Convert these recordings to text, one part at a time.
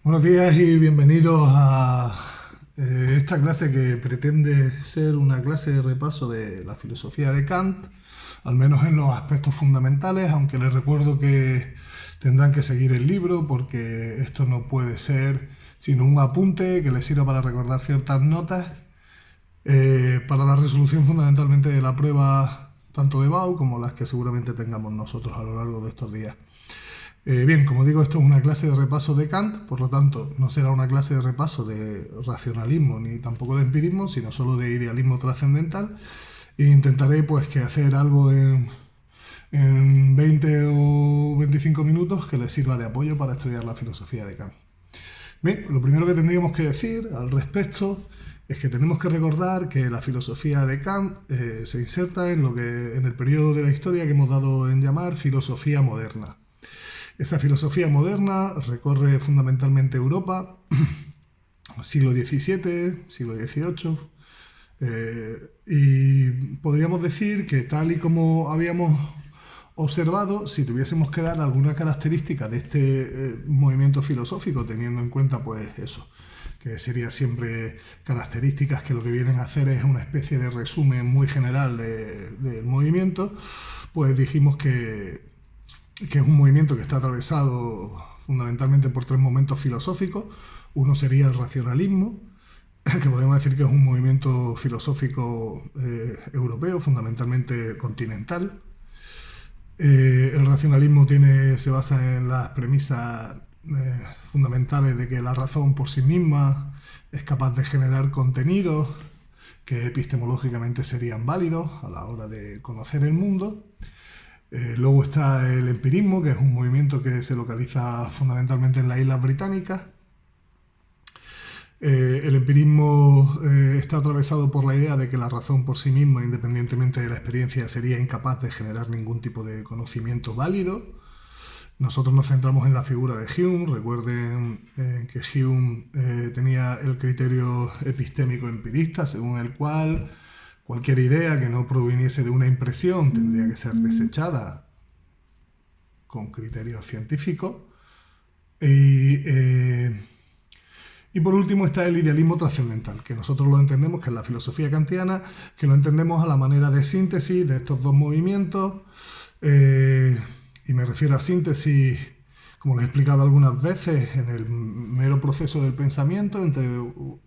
Buenos días y bienvenidos a esta clase que pretende ser una clase de repaso de la filosofía de Kant, al menos en los aspectos fundamentales, aunque les recuerdo que tendrán que seguir el libro porque esto no puede ser sino un apunte que les sirva para recordar ciertas notas para la resolución fundamentalmente de la prueba tanto de Bau como las que seguramente tengamos nosotros a lo largo de estos días. Bien, como digo, esto es una clase de repaso de Kant, por lo tanto no será una clase de repaso de racionalismo ni tampoco de empirismo, sino solo de idealismo trascendental. E intentaré pues que hacer algo en 20 o 25 minutos que les sirva de apoyo para estudiar la filosofía de Kant. Bien, lo primero que tendríamos que decir al respecto es que tenemos que recordar que la filosofía de Kant se inserta en en el periodo de la historia que hemos dado en llamar filosofía moderna. Esa filosofía moderna recorre fundamentalmente Europa, siglo XVII, siglo XVIII, y podríamos decir que tal y como habíamos observado, si tuviésemos que dar alguna característica de este movimiento filosófico, teniendo en cuenta pues eso, que sería siempre características que lo que vienen a hacer es una especie de resumen muy general del movimiento, pues dijimos que es un movimiento que está atravesado fundamentalmente por tres momentos filosóficos. Uno sería el racionalismo, que podemos decir que es un movimiento filosófico europeo, fundamentalmente continental. El racionalismo se basa en las premisas fundamentales de que la razón por sí misma es capaz de generar contenidos que epistemológicamente serían válidos a la hora de conocer el mundo. Luego está el empirismo, que es un movimiento que se localiza fundamentalmente en las Islas Británicas. El empirismo está atravesado por la idea de que la razón por sí misma, independientemente de la experiencia, sería incapaz de generar ningún tipo de conocimiento válido. Nosotros nos centramos en la figura de Hume. Recuerden que Hume tenía el criterio epistémico empirista, según el cual cualquier idea que no proviniese de una impresión tendría que ser desechada con criterios científicos. Y por último está el idealismo trascendental, que nosotros lo entendemos, que es la filosofía kantiana, que lo entendemos a la manera de síntesis de estos dos movimientos. Y me refiero a síntesis, como les he explicado algunas veces, en el mero proceso del pensamiento entre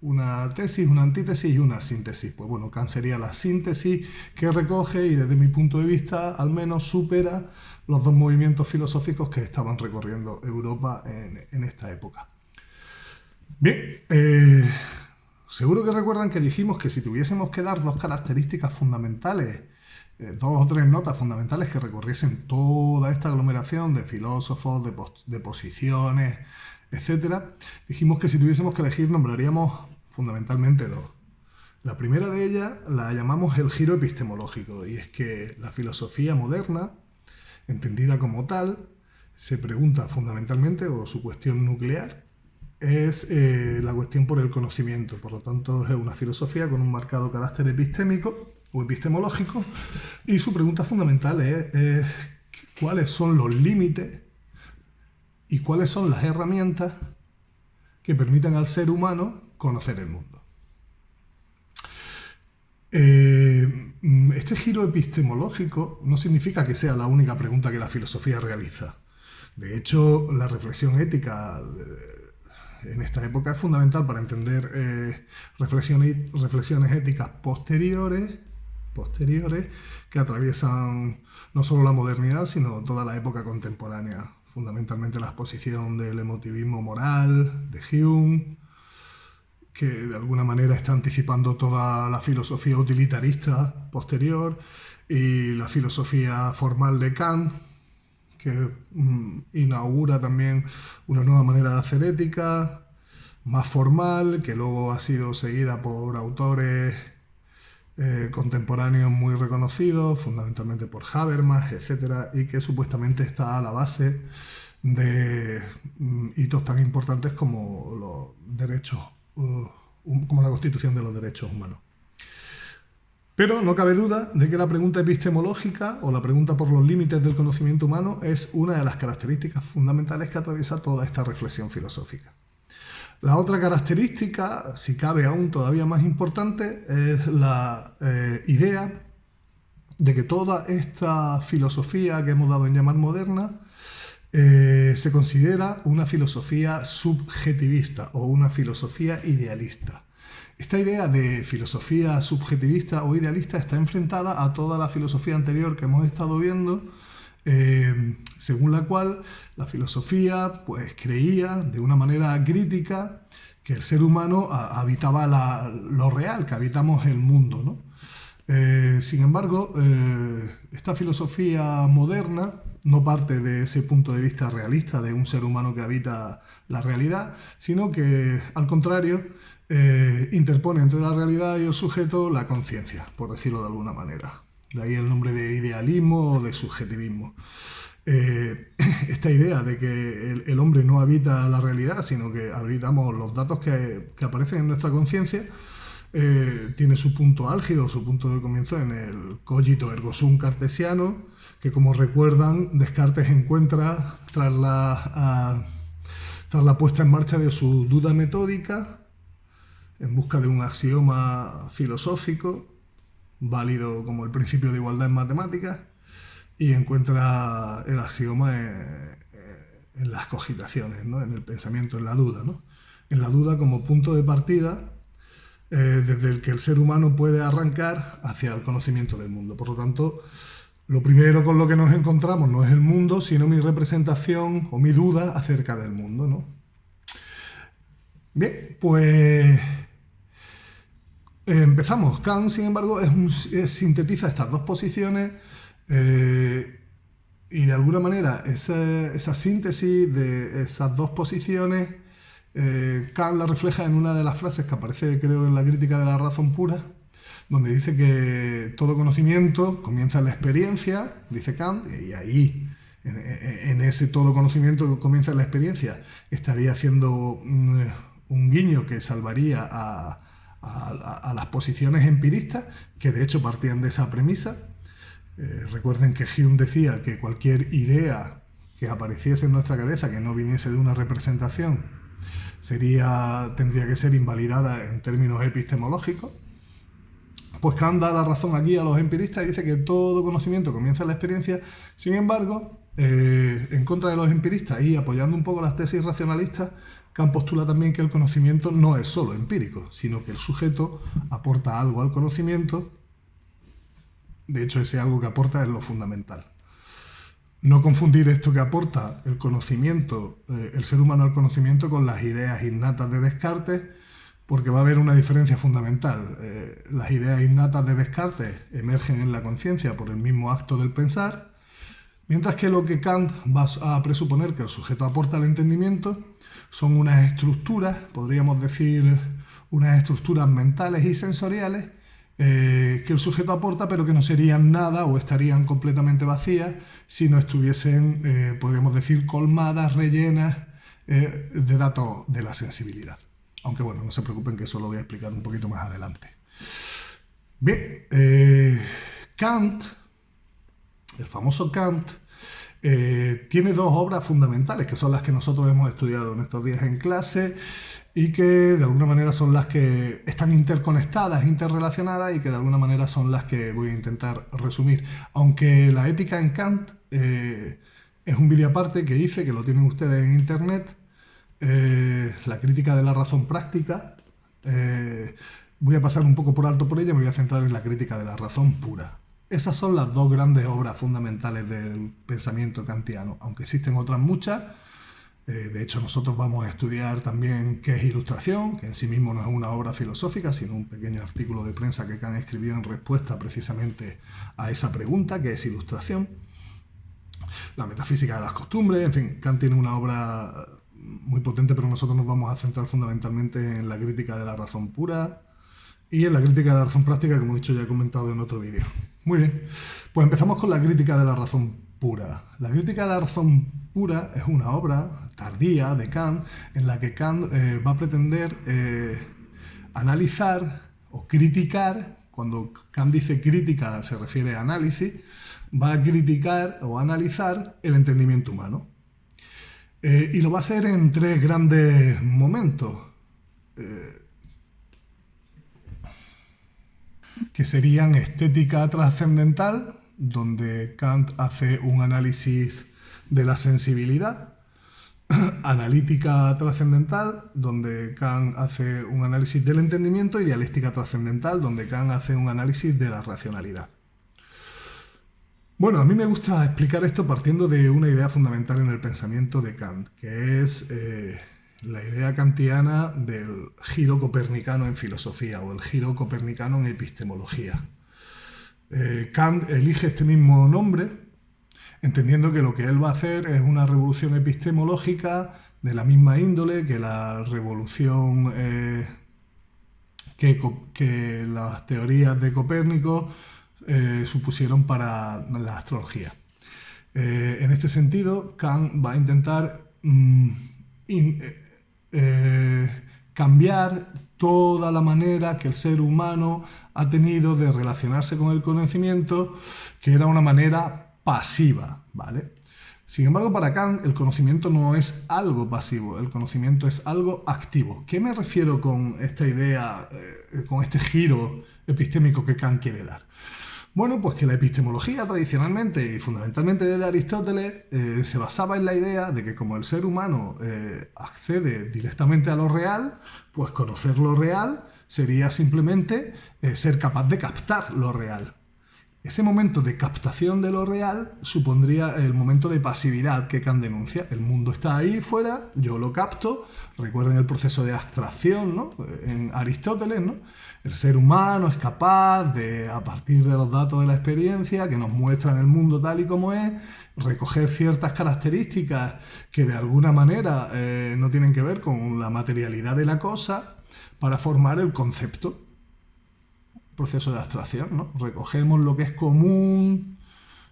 una tesis, una antítesis y una síntesis. Pues bueno, Kant sería la síntesis que recoge y desde mi punto de vista al menos supera los dos movimientos filosóficos que estaban recorriendo Europa en esta época. Bien, seguro que recuerdan que dijimos que si tuviésemos que dar dos características fundamentales, dos o tres notas fundamentales que recorriesen toda esta aglomeración de filósofos, de posiciones, etc., dijimos que si tuviésemos que elegir nombraríamos fundamentalmente dos. La primera de ellas la llamamos el giro epistemológico, y es que la filosofía moderna, entendida como tal, se pregunta fundamentalmente, o su cuestión nuclear, es la cuestión por el conocimiento. Por lo tanto, es una filosofía con un marcado carácter epistémico o epistemológico, y su pregunta fundamental es cuáles son los límites y cuáles son las herramientas que permitan al ser humano conocer el mundo. Este giro epistemológico no significa que sea la única pregunta que la filosofía realiza. De hecho, la reflexión ética en esta época es fundamental para entender reflexiones éticas posteriores que atraviesan no solo la modernidad, sino toda la época contemporánea. Fundamentalmente la exposición del emotivismo moral de Hume, que de alguna manera está anticipando toda la filosofía utilitarista posterior, y la filosofía formal de Kant, que inaugura también una nueva manera de hacer ética, más formal, que luego ha sido seguida por autores contemporáneos muy reconocidos, fundamentalmente por Habermas, etc., y que supuestamente está a la base de hitos tan importantes como los derechos, como la Constitución de los Derechos Humanos. Pero no cabe duda de que la pregunta epistemológica o la pregunta por los límites del conocimiento humano es una de las características fundamentales que atraviesa toda esta reflexión filosófica. La otra característica, si cabe aún todavía más importante, es la idea de que toda esta filosofía que hemos dado en llamar moderna se considera una filosofía subjetivista o una filosofía idealista. Esta idea de filosofía subjetivista o idealista está enfrentada a toda la filosofía anterior que hemos estado viendo, según la cual la filosofía pues, creía de una manera crítica que el ser humano habitaba lo real, que habitamos el mundo, ¿no? Sin embargo, esta filosofía moderna no parte de ese punto de vista realista de un ser humano que habita la realidad, sino que, al contrario, interpone entre la realidad y el sujeto la conciencia, por decirlo de alguna manera. De ahí el nombre de idealismo o de subjetivismo. Esta idea de que el hombre no habita la realidad, sino que habitamos los datos que aparecen en nuestra conciencia, tiene su punto álgido, su punto de comienzo en el cogito ergo sum cartesiano, que, como recuerdan, Descartes encuentra tras la puesta en marcha de su duda metódica, en busca de un axioma filosófico válido como el principio de igualdad en matemáticas, y encuentra el axioma en las cogitaciones, ¿no? En el pensamiento, en la duda, ¿no? En la duda como punto de partida desde el que el ser humano puede arrancar hacia el conocimiento del mundo. Por lo tanto, lo primero con lo que nos encontramos no es el mundo, sino mi representación o mi duda acerca del mundo, ¿no? Bien, pues empezamos. Kant, sin embargo, sintetiza estas dos posiciones y de alguna manera esa síntesis de esas dos posiciones Kant la refleja en una de las frases que aparece, creo, en la Crítica de la razón pura, donde dice que todo conocimiento comienza en la experiencia, dice Kant, y ahí, en ese todo conocimiento que comienza en la experiencia, estaría haciendo un guiño que salvaría a las posiciones empiristas, que de hecho partían de esa premisa. Recuerden que Hume decía que cualquier idea que apareciese en nuestra cabeza que no viniese de una representación tendría que ser invalidada en términos epistemológicos. Pues Kant da la razón aquí a los empiristas y dice que todo conocimiento comienza en la experiencia. Sin embargo, en contra de los empiristas y apoyando un poco las tesis racionalistas, Kant postula también que el conocimiento no es solo empírico, sino que el sujeto aporta algo al conocimiento. De hecho, ese algo que aporta es lo fundamental. No confundir esto que aporta el conocimiento, el ser humano al conocimiento, con las ideas innatas de Descartes, porque va a haber una diferencia fundamental. Las ideas innatas de Descartes emergen en la conciencia por el mismo acto del pensar, mientras que lo que Kant va a presuponer que el sujeto aporta al entendimiento son unas estructuras, podríamos decir, unas estructuras mentales y sensoriales que el sujeto aporta, pero que no serían nada o estarían completamente vacías si no estuviesen, podríamos decir, colmadas, rellenas de datos de la sensibilidad. Aunque bueno, no se preocupen que eso lo voy a explicar un poquito más adelante. Bien, Kant, el famoso Kant, tiene dos obras fundamentales, que son las que nosotros hemos estudiado en estos días en clase y que de alguna manera son las que están interconectadas, interrelacionadas y que de alguna manera son las que voy a intentar resumir. Aunque la ética en Kant es un vídeo aparte que hice, que lo tienen ustedes en internet, la crítica de la razón práctica, voy a pasar un poco por alto por ella, me voy a centrar en la crítica de la razón pura. Esas son las dos grandes obras fundamentales del pensamiento kantiano, aunque existen otras muchas. De hecho, nosotros vamos a estudiar también qué es ilustración, que en sí mismo no es una obra filosófica, sino un pequeño artículo de prensa que Kant escribió en respuesta precisamente a esa pregunta, ¿qué es ilustración? La metafísica de las costumbres, en fin, Kant tiene una obra muy potente, pero nosotros nos vamos a centrar fundamentalmente en la crítica de la razón pura y en la crítica de la razón práctica, que como he dicho ya he comentado en otro vídeo. Muy bien, pues empezamos con la crítica de la razón pura. La crítica de la razón pura es una obra tardía de Kant en la que Kant va a pretender analizar o criticar. Cuando Kant dice crítica se refiere a análisis, va a criticar o analizar el entendimiento humano. Y lo va a hacer en tres grandes momentos. que serían estética trascendental, donde Kant hace un análisis de la sensibilidad, analítica trascendental, donde Kant hace un análisis del entendimiento, y dialéctica trascendental, donde Kant hace un análisis de la racionalidad. Bueno, a mí me gusta explicar esto partiendo de una idea fundamental en el pensamiento de Kant, que es la idea kantiana del giro copernicano en filosofía o el giro copernicano en epistemología. Kant elige este mismo nombre entendiendo que lo que él va a hacer es una revolución epistemológica de la misma índole que la revolución que las teorías de Copérnico supusieron para la astrología. En este sentido, Kant va a intentar cambiar toda la manera que el ser humano ha tenido de relacionarse con el conocimiento, que era una manera pasiva, ¿vale? Sin embargo, para Kant el conocimiento no es algo pasivo, el conocimiento es algo activo. ¿Qué me refiero con esta idea, con este giro epistémico que Kant quiere dar? Bueno, pues que la epistemología tradicionalmente y fundamentalmente desde Aristóteles se basaba en la idea de que como el ser humano accede directamente a lo real, pues conocer lo real sería simplemente ser capaz de captar lo real. Ese momento de captación de lo real supondría el momento de pasividad que Kant denuncia. El mundo está ahí fuera, yo lo capto. Recuerden el proceso de abstracción, ¿no? En Aristóteles, ¿no? El ser humano es capaz de, a partir de los datos de la experiencia que nos muestran el mundo tal y como es, recoger ciertas características que de alguna manera no tienen que ver con la materialidad de la cosa para formar el concepto. Proceso de abstracción, ¿no? Recogemos lo que es común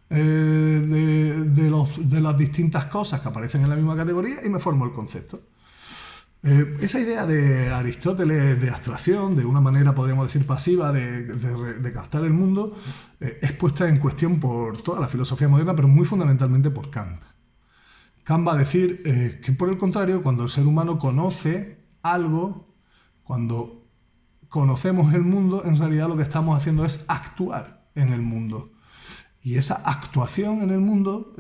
de las distintas cosas que aparecen en la misma categoría y me formo el concepto. Esa idea de Aristóteles de abstracción, de una manera podríamos decir pasiva de captar el mundo, es puesta en cuestión por toda la filosofía moderna, pero muy fundamentalmente por Kant. Kant va a decir que por el contrario, cuando el ser humano conoce algo, cuando conocemos el mundo, en realidad lo que estamos haciendo es actuar en el mundo. Y esa actuación en el mundo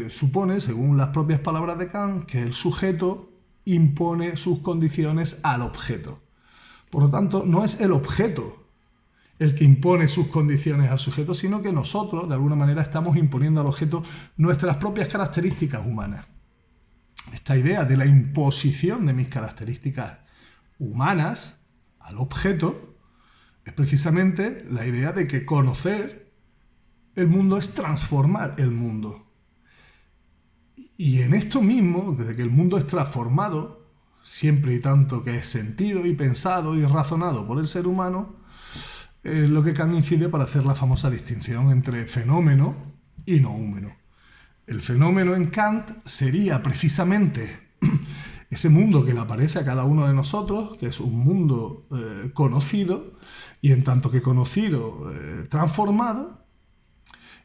supone, según las propias palabras de Kant, que el sujeto impone sus condiciones al objeto. Por lo tanto, no es el objeto el que impone sus condiciones al sujeto, sino que nosotros, de alguna manera, estamos imponiendo al objeto nuestras propias características humanas. Esta idea de la imposición de mis características humanas al objeto es precisamente la idea de que conocer el mundo es transformar el mundo. Y en esto mismo, desde que el mundo es transformado, siempre y tanto que es sentido y pensado y razonado por el ser humano, es lo que Kant incide para hacer la famosa distinción entre fenómeno y noúmeno. El fenómeno en Kant sería precisamente ese mundo que le aparece a cada uno de nosotros, que es un mundo conocido, y en tanto que conocido, transformado.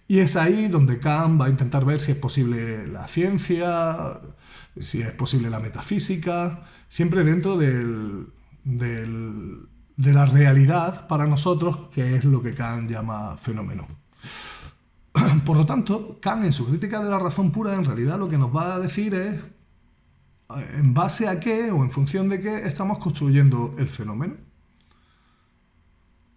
Y es ahí donde Kant va a intentar ver si es posible la ciencia, si es posible la metafísica, siempre dentro de la realidad para nosotros, que es lo que Kant llama fenómeno. Por lo tanto, Kant en su crítica de la razón pura en realidad lo que nos va a decir es en base a qué o en función de qué estamos construyendo el fenómeno.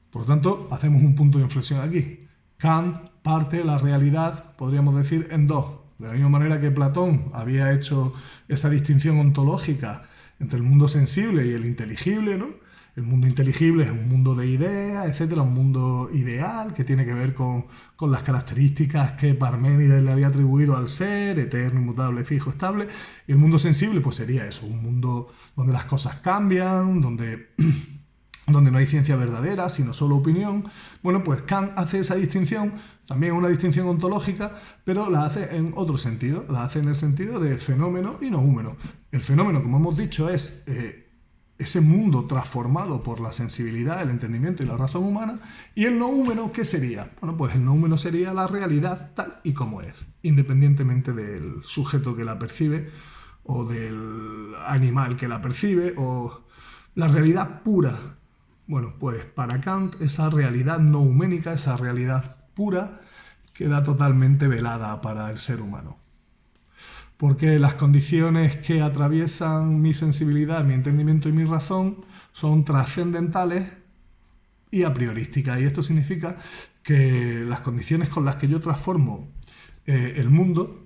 Por lo tanto, hacemos un punto de inflexión aquí. Kant parte la realidad, podríamos decir, en dos. De la misma manera que Platón había hecho esa distinción ontológica entre el mundo sensible y el inteligible, ¿no? El mundo inteligible es un mundo de ideas, etcétera, un mundo ideal que tiene que ver con las características que Parménides le había atribuido al ser, eterno, inmutable, fijo, estable. Y el mundo sensible, pues sería eso, un mundo donde las cosas cambian, donde no hay ciencia verdadera, sino solo opinión. Bueno, pues Kant hace esa distinción, también una distinción ontológica, pero la hace en otro sentido, la hace en el sentido de fenómeno y noúmeno. El fenómeno, como hemos dicho, es ese mundo transformado por la sensibilidad, el entendimiento y la razón humana. ¿Y el noúmeno qué sería? Bueno, pues el noúmeno sería la realidad tal y como es, independientemente del sujeto que la percibe o del animal que la percibe o La realidad pura. Bueno, pues para Kant esa realidad nouménica, esa realidad pura, queda totalmente velada para el ser humano. Porque las condiciones que atraviesan mi sensibilidad, mi entendimiento y mi razón son trascendentales y a priorísticas. Y esto significa que las condiciones con las que yo transformo el mundo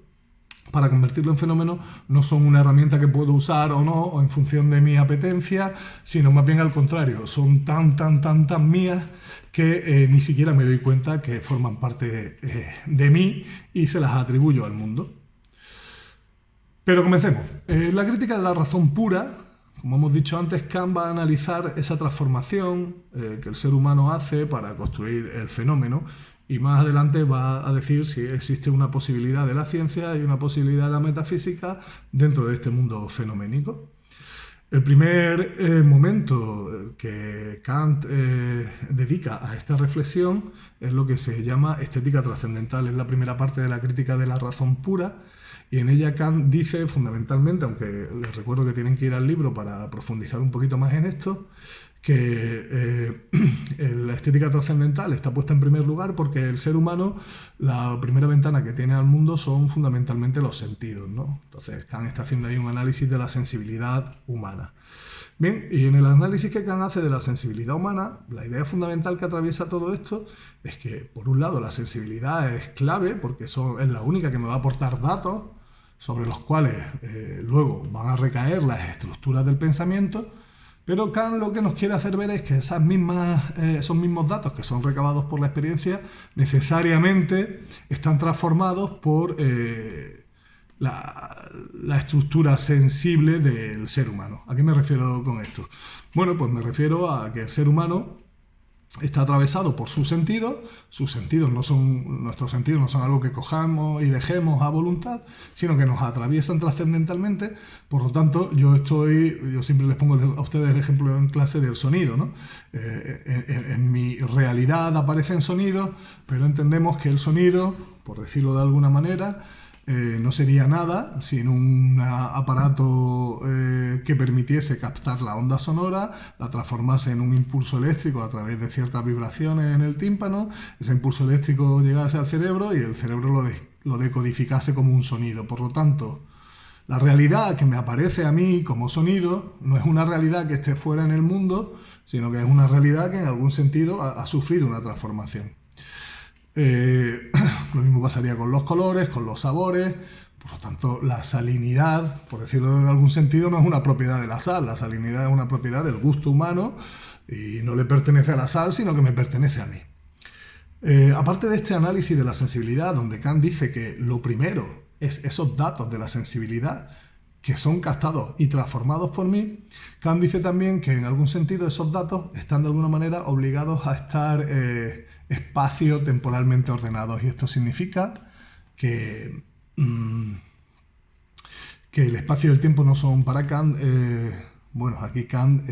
para convertirlo en fenómeno no son una herramienta que puedo usar o no, o en función de mi apetencia, sino más bien al contrario, son tan mías que ni siquiera me doy cuenta que forman parte de mí y se las atribuyo al mundo. Pero comencemos. La crítica de la razón pura, como hemos dicho antes, Kant va a analizar esa transformación que el ser humano hace para construir el fenómeno, y más adelante va a decir si existe una posibilidad de la ciencia y una posibilidad de la metafísica dentro de este mundo fenoménico. El primer momento que Kant dedica a esta reflexión es lo que se llama estética trascendental. Es la primera parte de la crítica de la razón pura, y en ella Kant dice fundamentalmente, aunque les recuerdo que tienen que ir al libro para profundizar un poquito más en esto, que la estética trascendental está puesta en primer lugar porque el ser humano, la primera ventana que tiene al mundo son fundamentalmente los sentidos, ¿no? Entonces Kant está haciendo ahí un análisis de la sensibilidad humana. Bien, y en el análisis que Kant hace de la sensibilidad humana, la idea fundamental que atraviesa todo esto es que, por un lado, la sensibilidad es clave porque es la única que me va a aportar datos sobre los cuales luego van a recaer las estructuras del pensamiento. Pero Kant lo que nos quiere hacer ver es que esos mismos datos que son recabados por la experiencia necesariamente están transformados por la estructura sensible del ser humano. ¿A qué me refiero con esto? Bueno, pues me refiero a que el ser humano está atravesado por sus sentidos. Nuestros sentidos no son algo que cojamos y dejemos a voluntad, sino que nos atraviesan trascendentalmente. Por lo tanto, yo siempre les pongo a ustedes el ejemplo en clase del sonido, ¿no? En mi realidad aparecen sonidos, pero entendemos que el sonido, por decirlo de alguna manera, no sería nada sin un aparato que permitiese captar la onda sonora, la transformase en un impulso eléctrico a través de ciertas vibraciones en el tímpano, ese impulso eléctrico llegase al cerebro y el cerebro lo decodificase como un sonido. Por lo tanto, la realidad que me aparece a mí como sonido no es una realidad que esté fuera en el mundo, sino que es una realidad que en algún sentido ha sufrido una transformación. Lo mismo pasaría con los colores, con los sabores. Por lo tanto, la salinidad, por decirlo en algún sentido, no es una propiedad de la sal. La salinidad es una propiedad del gusto humano y no le pertenece a la sal, sino que me pertenece a mí. Aparte de este análisis de la sensibilidad, donde Kant dice que lo primero es esos datos de la sensibilidad que son captados y transformados por mí, Kant dice también que en algún sentido esos datos están de alguna manera obligados a estar espacio-temporalmente ordenados, y esto significa que el espacio y el tiempo no son para Kant. Bueno, aquí Kant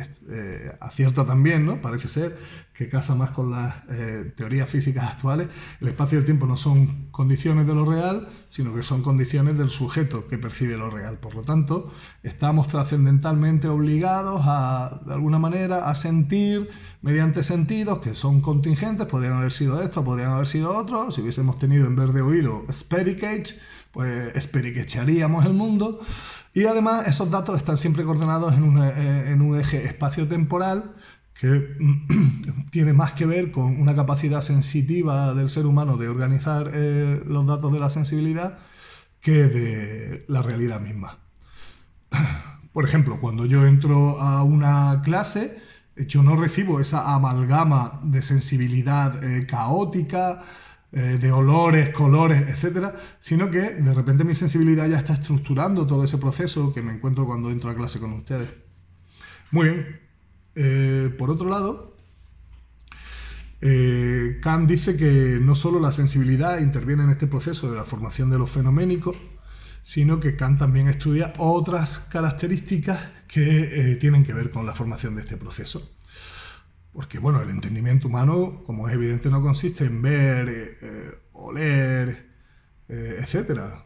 acierta también, ¿no? Parece ser que casa más con las teorías físicas actuales. El espacio y el tiempo no son condiciones de lo real, sino que son condiciones del sujeto que percibe lo real. Por lo tanto, estamos trascendentalmente obligados de alguna manera, a sentir mediante sentidos que son contingentes. Podrían haber sido estos, podrían haber sido otros. Si hubiésemos tenido en vez de oído Spericage, pues esperiquecharíamos el mundo. Y además esos datos están siempre coordenados en un eje espacio-temporal que tiene más que ver con una capacidad sensitiva del ser humano de organizar los datos de la sensibilidad que de la realidad misma. Por ejemplo, cuando yo entro a una clase, yo no recibo esa amalgama de sensibilidad caótica, de olores, colores, etcétera, sino que de repente mi sensibilidad ya está estructurando todo ese proceso que me encuentro cuando entro a clase con ustedes. Muy bien. Por otro lado, Kant dice que no solo la sensibilidad interviene en este proceso de la formación de lo fenoménico, sino que Kant también estudia otras características que tienen que ver con la formación de este proceso. Porque, bueno, el entendimiento humano, como es evidente, no consiste en ver, oler, etcétera.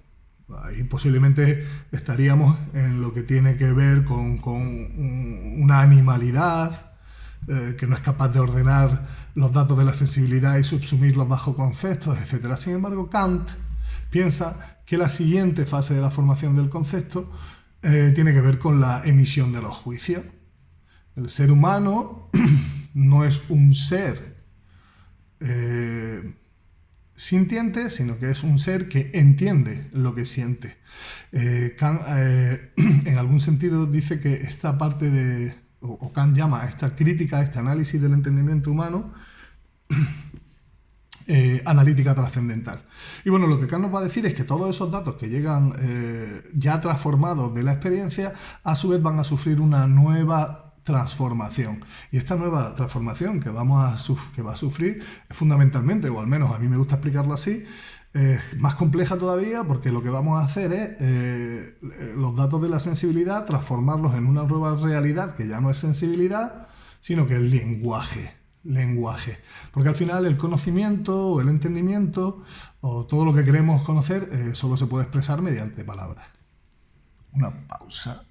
Ahí posiblemente estaríamos en lo que tiene que ver con una animalidad, que no es capaz de ordenar los datos de la sensibilidad y subsumirlos bajo conceptos, etc. Sin embargo, Kant piensa que la siguiente fase de la formación del concepto tiene que ver con la emisión de los juicios. El ser humano no es un ser sintiente, sino que es un ser que entiende lo que siente. Kant, en algún sentido, dice que esta parte de, o Kant llama a esta crítica, a este análisis del entendimiento humano, analítica trascendental. Y bueno, lo que Kant nos va a decir es que todos esos datos que llegan ya transformados de la experiencia, a su vez van a sufrir una nueva transformación. Y esta nueva transformación que va a sufrir es fundamentalmente, o al menos a mí me gusta explicarlo así, más compleja todavía, porque lo que vamos a hacer es los datos de la sensibilidad transformarlos en una nueva realidad que ya no es sensibilidad, sino que es lenguaje. Porque al final el conocimiento o el entendimiento o todo lo que queremos conocer solo se puede expresar mediante palabras. Una pausa.